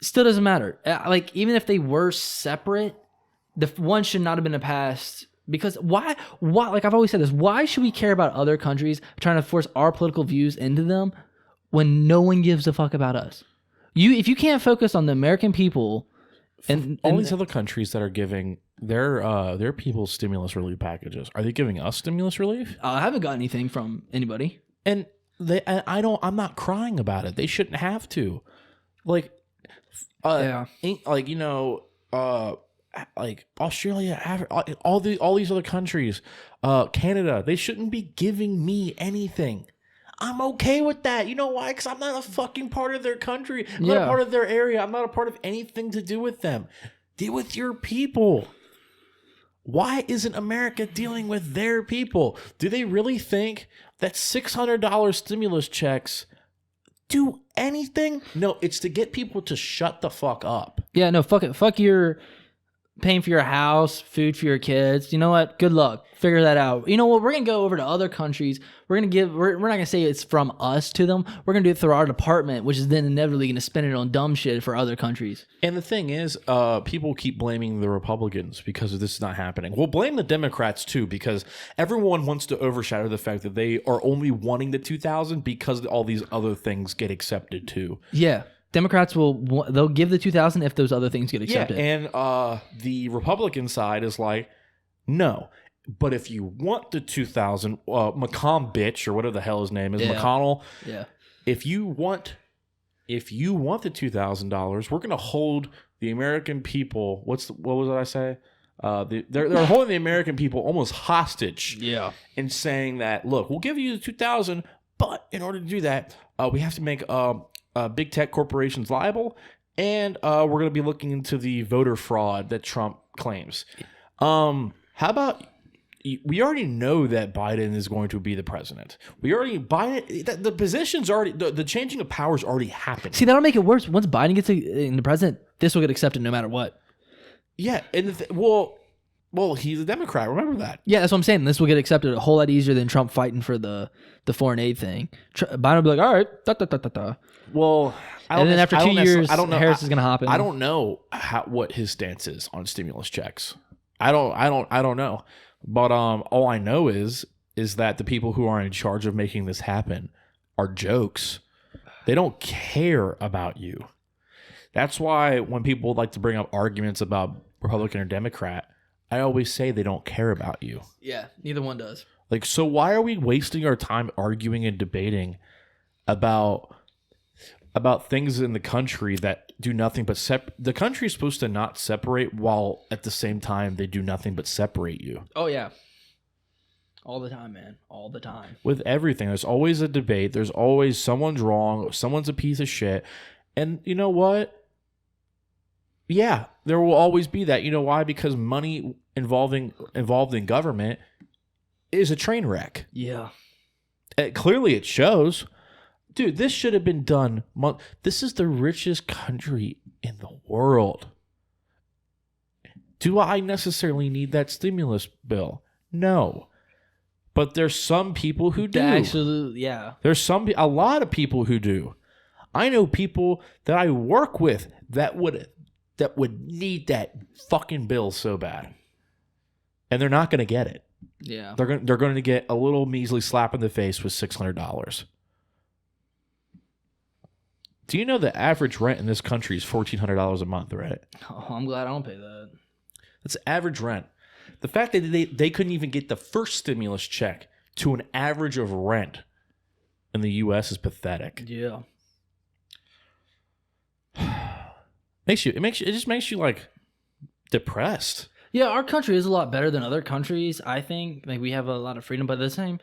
Still doesn't matter. Like, even if they were separate, the one should not have been passed. Because why? Like I've always said this, why should we care about other countries trying to force our political views into them when no one gives a fuck about us? If you can't focus on the American people and all these other countries that are giving their people stimulus relief packages, are they giving us stimulus relief? I haven't got anything from anybody. And I'm not crying about it. They shouldn't have to. Like, like, you know, like Australia, all these other countries, Canada, they shouldn't be giving me anything. I'm okay with that. You know why? Because I'm not a fucking part of their country. I'm not a part of their area. I'm not a part of anything to do with them. Deal with your people. Why isn't America dealing with their people? Do they really think that $600 stimulus checks do anything? No, it's to get people to shut the fuck up. Yeah, no, fuck it. Fuck your paying for your house, food for your kids. You know what? Good luck. Figure that out. You know what? We're going to go over to other countries. We're not going to say it's from us to them. We're going to do it through our department, which is then inevitably going to spend it on dumb shit for other countries. And the thing is, people keep blaming the Republicans because this is not happening. We'll blame the Democrats too, because everyone wants to overshadow the fact that they are only wanting the 2,000 because all these other things get accepted too. Yeah. Democrats they'll give the 2,000 if those other things get accepted. Yeah, and the Republican side is like, no. But if you want the 2,000, McConnell bitch or whatever the hell his name is, McConnell. Yeah. If you want the $2,000, we're gonna hold the American people. What was it I say? They're holding the American people almost hostage. Yeah. And saying that, look, we'll give you the 2,000, but in order to do that, we have to make big tech corporations liable, and we're going to be looking into the voter fraud that Trump claims. How about, we already know that Biden is going to be the president. The position's already, the changing of powers already happened. See, that'll make it worse. Once Biden gets in the president, this will get accepted no matter what. Yeah, and well, he's a Democrat. Remember that. Yeah, that's what I'm saying. This will get accepted a whole lot easier than Trump fighting for the foreign aid thing. Biden will be like, all right, Well, and then after 2 years, I don't know, Harris is going to hop in. I don't know what his stance is on stimulus checks. I don't know. But all I know is that the people who are in charge of making this happen are jokes. They don't care about you. That's why when people like to bring up arguments about Republican or Democrat, I always say they don't care about you. Yeah, neither one does. Like, so why are we wasting our time arguing and debating about things in the country that do nothing but the country is supposed to not separate, while at the same time they do nothing but separate you. Oh yeah. All the time, man. All the time. With everything, there's always a debate. There's always someone's wrong, someone's a piece of shit. And you know what? Yeah, there will always be that. You know why? Because money involved in government is a train wreck. Yeah. Clearly it shows. Dude, this should have been done. This is the richest country in the world. Do I necessarily need that stimulus bill? No. But there's some people who do. Absolutely, yeah. There's a lot of people who do. I know people that I work with that would need that fucking bill so bad. And they're not going to get it. Yeah. They're going to get a little measly slap in the face with $600. Do you know the average rent in this country is $1,400 a month, right? Oh, I'm glad I don't pay that. That's average rent. The fact that they couldn't even get the first stimulus check to an average of rent in the U.S. is pathetic. Yeah. It just makes you like depressed. Yeah, our country is a lot better than other countries, I think. Like, we have a lot of freedom, but at the same,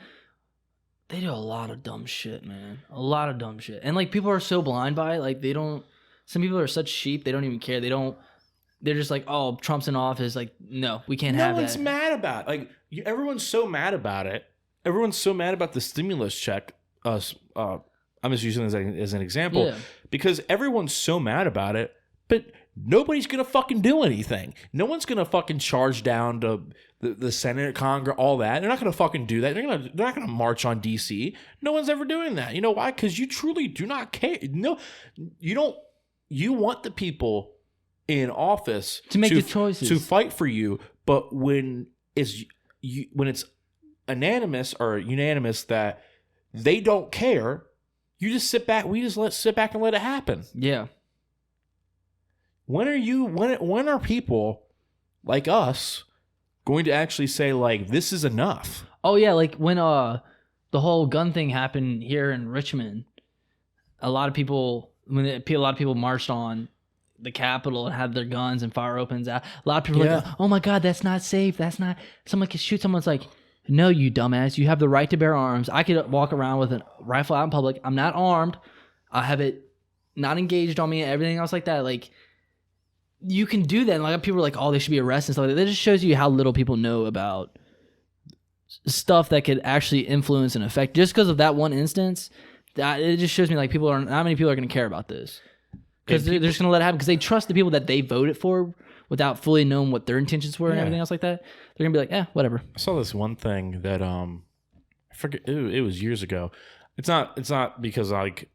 they do a lot of dumb shit, man. A lot of dumb shit. And, like, people are so blind by it. Like, some people are such sheep, they don't even care. They're just like, oh, Trump's in office. Like, no, we can't have that. No one's mad about it. Like, everyone's so mad about it. Everyone's so mad about the stimulus check. I'm just using it as an example. Yeah. Because everyone's so mad about it, but nobody's going to fucking do anything. No one's going to fucking charge down to the Senate, Congress, all that. They're not going to fucking do that. They're not going to march on D.C. No one's ever doing that. You know why? Because you truly do not care. No, you don't. You want the people in office to make the choices, to fight for you, but when it's unanimous that they don't care, you just sit back. We just sit back and let it happen. Yeah. When are people like us going to actually say, like, this is enough? Oh yeah, like when the whole gun thing happened here in Richmond, a lot of people marched on the Capitol and had their guns and fire opens out. A lot of people were like, oh my God, that's not safe. That's not, someone could shoot someone's like, no, you dumbass. You have the right to bear arms. I could walk around with a rifle out in public. I'm not armed. I have it not engaged on me and everything else like that. Like, you can do that. And like, people are like, oh, they should be arrested and stuff like that. That just shows you how little people know about stuff that could actually influence and affect. Just because of that one instance, that it just shows me like not many people are going to care about this. Because they're just going to let it happen because they trust the people that they voted for without fully knowing what their intentions were and everything else like that. They're going to be like, whatever. I saw this one thing that I forget, it was years ago. It's not because like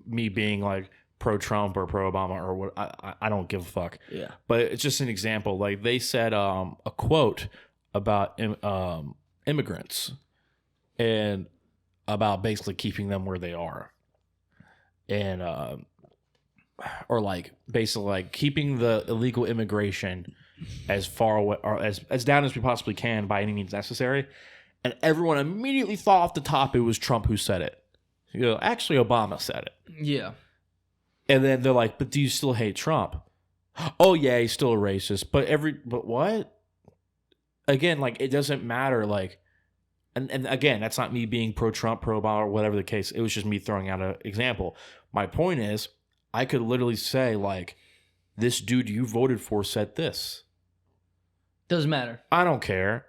me being like pro-Trump or pro-Obama or what, I don't give a fuck. Yeah. But it's just an example. Like they said a quote about immigrants and about basically keeping them where they are. And or like basically like keeping the illegal immigration as far away or as down as we possibly can by any means necessary. And everyone immediately thought off the top it was Trump who said it. You know, actually Obama said it. Yeah. And then they're like, but do you still hate Trump? Oh yeah, he's still a racist. But what? Again, like it doesn't matter, like and again, that's not me being pro-Trump, pro-Obama, or whatever the case. It was just me throwing out an example. My point is, I could literally say, like, this dude you voted for said this. Doesn't matter. I don't care.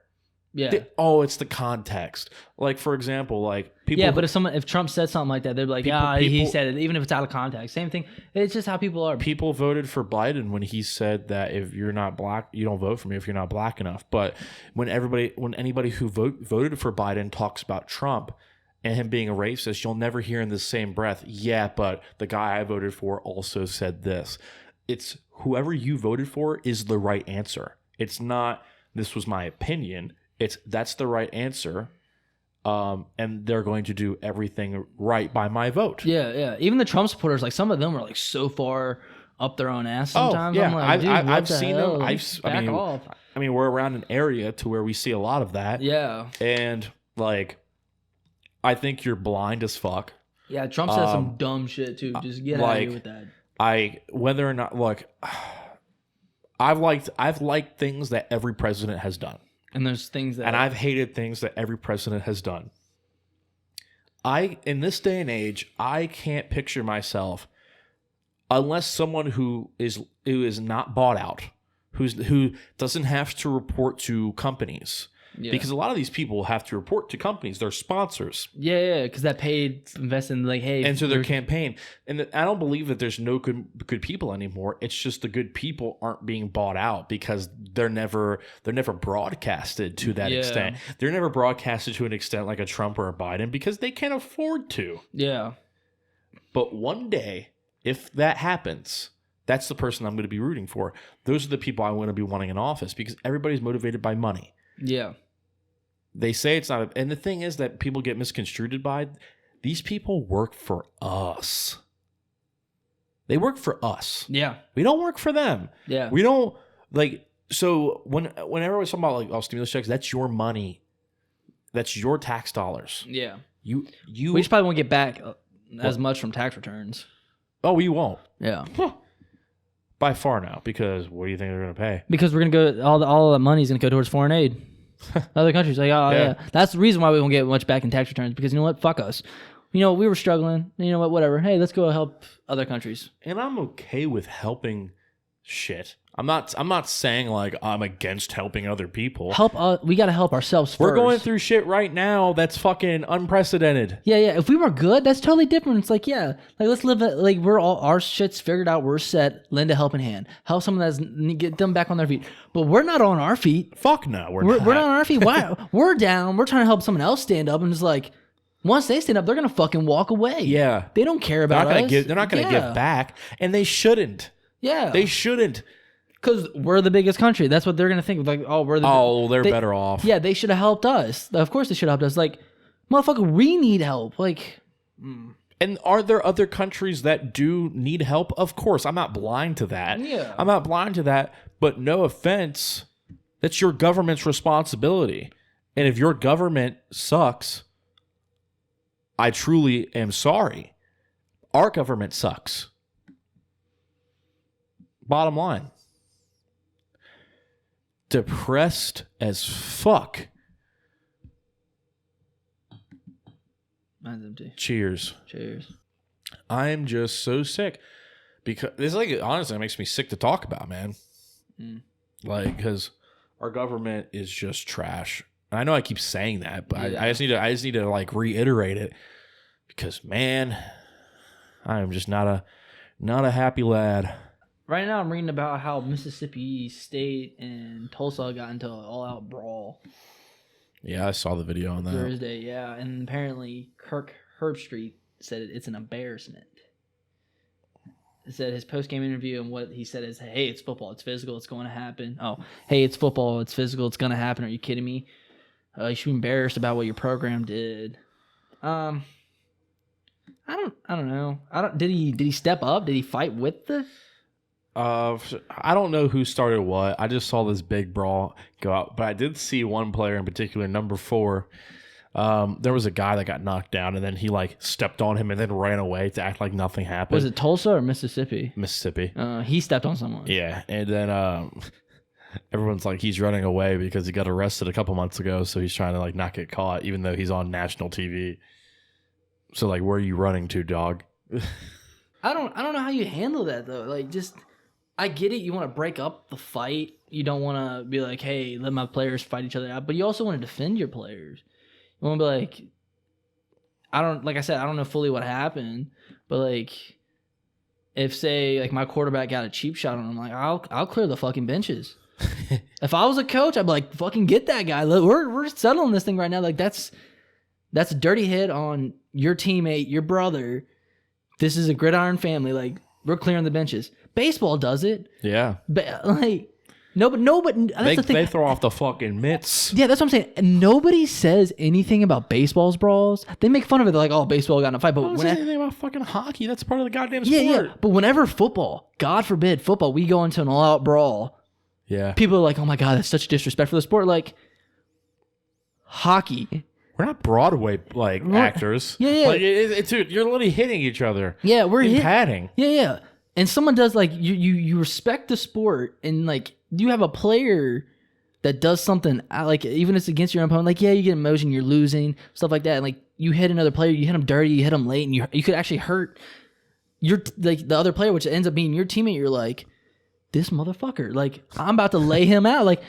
Yeah. It's the context. Like, for example, like people. Yeah, but if Trump said something like that, they'd be like, he said it, even if it's out of context. Same thing. It's just how people are. People voted for Biden when he said that if you're not black, you don't vote for me if you're not black enough. But when anybody who voted for Biden talks about Trump and him being a racist, you'll never hear in the same breath, yeah, but the guy I voted for also said this. It's whoever you voted for is the right answer. It's not, this was my opinion. That's the right answer. And they're going to do everything right by my vote. Yeah, yeah. Even the Trump supporters, like some of them are like so far up their own ass sometimes. Oh, yeah. I'm like, dude, I've seen hell? them. Back off. I mean, we're around an area to where we see a lot of that. Yeah. And like, I think you're blind as fuck. Yeah, Trump said some dumb shit too. Just get out of here with that. Whether or not, look, I've liked things that every president has done. And there's things that... And I've hated things that every president has done. In this day and age, I can't picture myself, unless someone who is not bought out, who doesn't have to report to companies, Yeah. Because a lot of these people have to report to companies, they're sponsors. Yeah, because that paid invest in like, hey, And so their campaign. And I don't believe that there's no good people anymore. It's just the good people aren't being bought out because they're never broadcasted to that extent. They're never broadcasted to an extent like a Trump or a Biden because they can't afford to. Yeah. But one day, if that happens, that's the person I'm going to be rooting for. Those are the people I want to be wanting in office because everybody's motivated by money. Yeah. They say it's not. And the thing is that people get misconstrued by, these people work for us. They work for us. Yeah. We don't work for them. Yeah. We don't, like, so whenever we're talking about, like, stimulus checks, that's your money. That's your tax dollars. Yeah. We just probably won't get back as much from tax returns. Oh, we won't. Yeah. By far now, because what do you think they're going to pay? Because we're gonna go all the money's gonna go towards foreign aid. Other countries like, oh yeah, that's the reason why we won't get much back in tax returns. Because you know what, fuck us. You know we were struggling. You know what, whatever. Hey, let's go help other countries. And I'm okay with helping shit. I'm not saying like I'm against helping other people. We got to help ourselves first. We're going through shit right now that's fucking unprecedented. Yeah. If we were good, that's totally different. It's like, yeah, like let's live it. Like we're all, our shit's figured out. We're set. Lend a helping hand. Help someone that's get them back on their feet. But we're not on our feet. Fuck no, we're not on our feet. Why? We're down. We're trying to help someone else stand up, and it's like, once they stand up, they're gonna fucking walk away. Yeah, they don't care about us. They're not gonna give back, and they shouldn't. Yeah, they shouldn't. Because we're the biggest country. That's what they're going to think. Like, they're better off. Yeah, they should have helped us. Of course they should have helped us. Like, motherfucker, we need help. Like, And are there other countries that do need help? Of course. I'm not blind to that. Yeah. I'm not blind to that. But no offense, that's your government's responsibility. And if your government sucks, I truly am sorry. Our government sucks. Bottom line. Depressed as fuck. Mine's empty. Cheers. I'm just so sick because this, like, honestly, it makes me sick to talk about, man. Like, because our government is just trash. And I know I keep saying that, but I just need to like reiterate it because, man, I am just not a happy lad. Right now, I'm reading about how Mississippi State and Tulsa got into an all-out brawl. Yeah, I saw the video on that. Thursday, yeah. And apparently, Kirk Herbstreit said it's an embarrassment. He said his post-game interview and what he said is, hey, it's football. It's physical. It's going to happen. Oh, hey, it's football. It's physical. It's going to happen. Are you kidding me? You should be embarrassed about what your program did. I don't know. Did he step up? Did he fight with the... I don't know who started what. I just saw this big brawl go out, but I did see one player in particular, number 4. There was a guy that got knocked down, and then he like stepped on him and then ran away to act like nothing happened. Was it Tulsa or Mississippi? Mississippi. He stepped on someone. Yeah, and then everyone's like he's running away because he got arrested a couple months ago, so he's trying to like not get caught, even though he's on national TV. So like, where are you running to, dog? I don't know how you handle that though. Like, just. I get it. You want to break up the fight. You don't want to be like, hey, let my players fight each other out. But you also want to defend your players. You want to be like, like I said, I don't know fully what happened. But like, if say like my quarterback got a cheap shot on him, like I'll clear the fucking benches. If I was a coach, I'd be like, fucking get that guy. Look, we're settling this thing right now. Like that's a dirty hit on your teammate, your brother. This is a gridiron family. Like we're clearing the benches. Baseball does it. Yeah. But like nobody that's the thing. They throw off the fucking mitts. Yeah, that's what I'm saying. And nobody says anything about baseball's brawls. They make fun of it. They're like, oh, baseball got in a fight. But I don't say anything about fucking hockey. That's part of the goddamn sport. Yeah. But whenever football, God forbid, football, we go into an all-out brawl. Yeah. People are like, oh my God, that's such disrespect for the sport. Like, hockey. We're not Broadway actors. Yeah. Like, dude, you're literally hitting each other. Yeah, we're padding. Yeah. And someone does like you respect the sport, and like you have a player that does something like even if it's against your own opponent, like yeah, you get emotion, you're losing, stuff like that. And like you hit another player, you hit him dirty, you hit him late, and you could actually hurt your like the other player, which ends up being your teammate. You're like, this motherfucker, like I'm about to lay him out. Like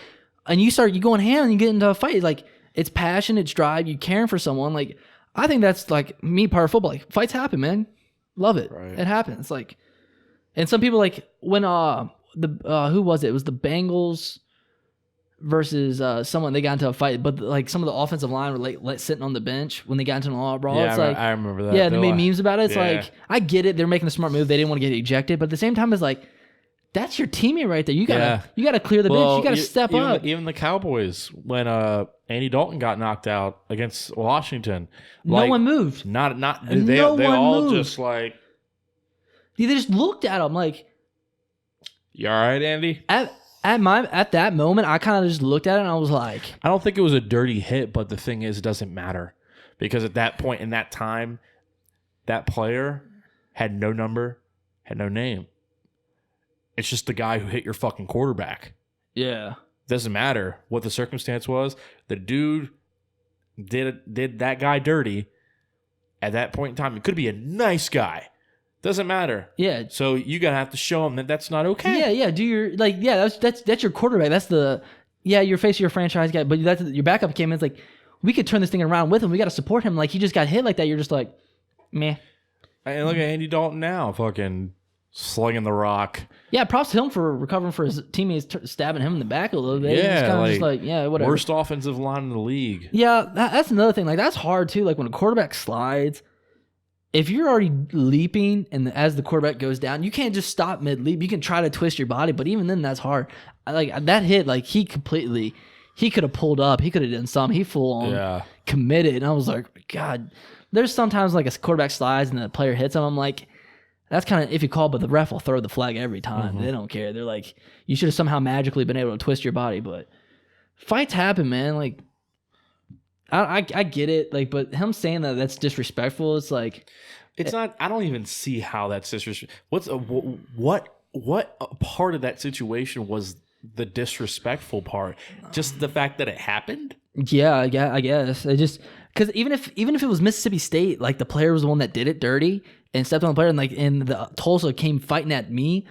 and you going ham and you get into a fight. Like, it's passion, it's drive, you caring for someone. Like, I think that's like me part of football. Like, fights happen, man. Love it. Right. It happens. Like, and some people like when who was it? It was the Bengals versus someone. They got into a fight, but like some of the offensive line were like sitting on the bench when they got into an all brawl. Yeah, It's like, I remember that. yeah, they made memes about it. It's Yeah. like, I get it. They're making a smart move. They didn't want to get ejected, but at the same time, it's like, that's your teammate right there. You gotta clear the bench. You gotta step up. Even the Cowboys, when Andy Dalton got knocked out against Washington, No one moved. Not And they no one all moved. just like, They just looked at him like, you all right, Andy? at that moment, I kind of just looked at it and I was like, I don't think it was a dirty hit, but the thing is, it doesn't matter because at that point in that time, that player had no number, had no name. It's just the guy who hit your fucking quarterback. yeah. Doesn't matter what the circumstance was. The dude did that guy dirty at that point in time. It could be a nice guy. Doesn't matter. Yeah. So you gotta have to show him that that's not okay. Yeah. Do your that's your quarterback. That's you're facing your franchise guy, but that's your backup came in. It's like, we could turn this thing around with him. We got to support him. Like, he just got hit like that. You're just like, meh. And look at Andy Dalton now, fucking slinging the rock. Yeah, props to him for recovering for his teammates stabbing him in the back a little bit. Yeah, it's kind of like, just like, yeah, whatever. Worst offensive line in the league. Yeah, that's another thing. Like, that's hard too. Like, when a quarterback slides, if you're already leaping and as the quarterback goes down, you can't just stop mid leap. You can try to twist your body, but even then, that's hard. Like, that hit, like, he could have pulled up. He could have done something. He full on committed. And I was like, God, there's sometimes like a quarterback slides and the player hits him. I'm like, that's kind of iffy call, but the ref will throw the flag every time. Mm-hmm. They don't care. They're like, you should have somehow magically been able to twist your body. But fights happen, man. Like, I get it. Like, but him saying that's disrespectful. It's like, it's not. I don't even see how that's disrespectful. What part of that situation was the disrespectful part? Just the fact that it happened. Yeah, I guess. It just because even if it was Mississippi State, like the player was the one that did it dirty and stepped on the player, and the Tulsa came fighting at me.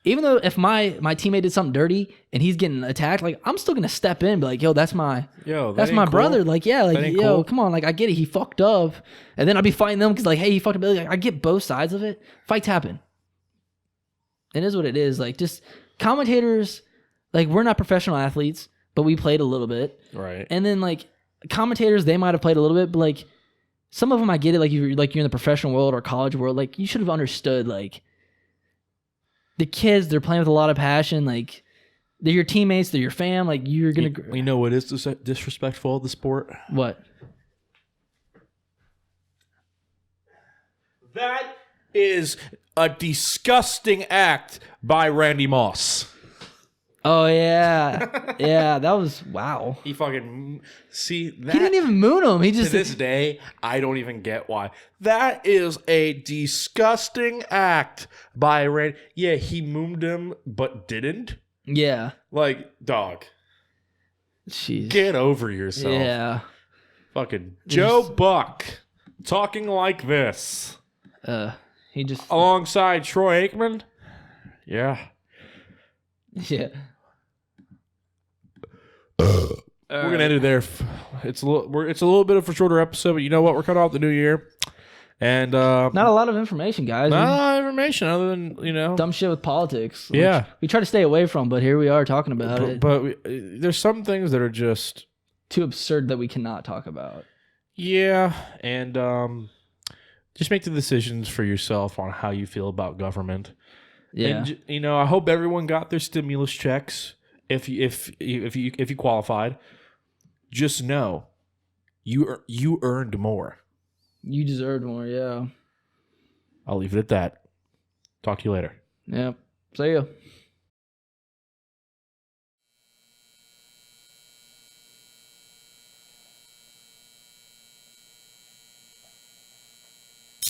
Even though if my teammate did something dirty and he's getting attacked, like, I'm still gonna step in and be like, yo, that's my brother. Like, yeah, like, yo, cool. come on, like, I get it, he fucked up, and then I'll be fighting them because like, hey, he fucked up. Like, I get both sides of it. Fights happen. It is what it is. Like, just commentators, like, we're not professional athletes, but we played a little bit, right? And then like commentators, they might have played a little bit, but like some of them, I get it. Like, you're in the professional world or college world, like, you should have understood, like, the kids, they're playing with a lot of passion. Like, they're your teammates, they're your fam. Like, you're gonna. You know what is disrespectful of the sport? What? That is a disgusting act by Randy Moss. Oh yeah, yeah. That was wow. He fucking see that. He didn't even moon him. He just to this day, I don't even get why. That is a disgusting act by Randy. Yeah, he mooned him, but didn't. Yeah. Like, dog. Jeez. Get over yourself. Yeah. Fucking Joe Buck talking like this. He just alongside Troy Aikman. Yeah. Yeah. We're gonna end it there. It's a little bit of a shorter episode, but you know what? We're cutting off the new year, and not a lot of information, guys. Not a lot of information other than dumb shit with politics. Yeah, we try to stay away from, but here we are talking about it. But there's some things that are just too absurd that we cannot talk about. Yeah, and just make the decisions for yourself on how you feel about government. Yeah, and, I hope everyone got their stimulus checks. If you qualified, just know you earned more. You deserved more. Yeah. I'll leave it at that. Talk to you later. Yep. See ya.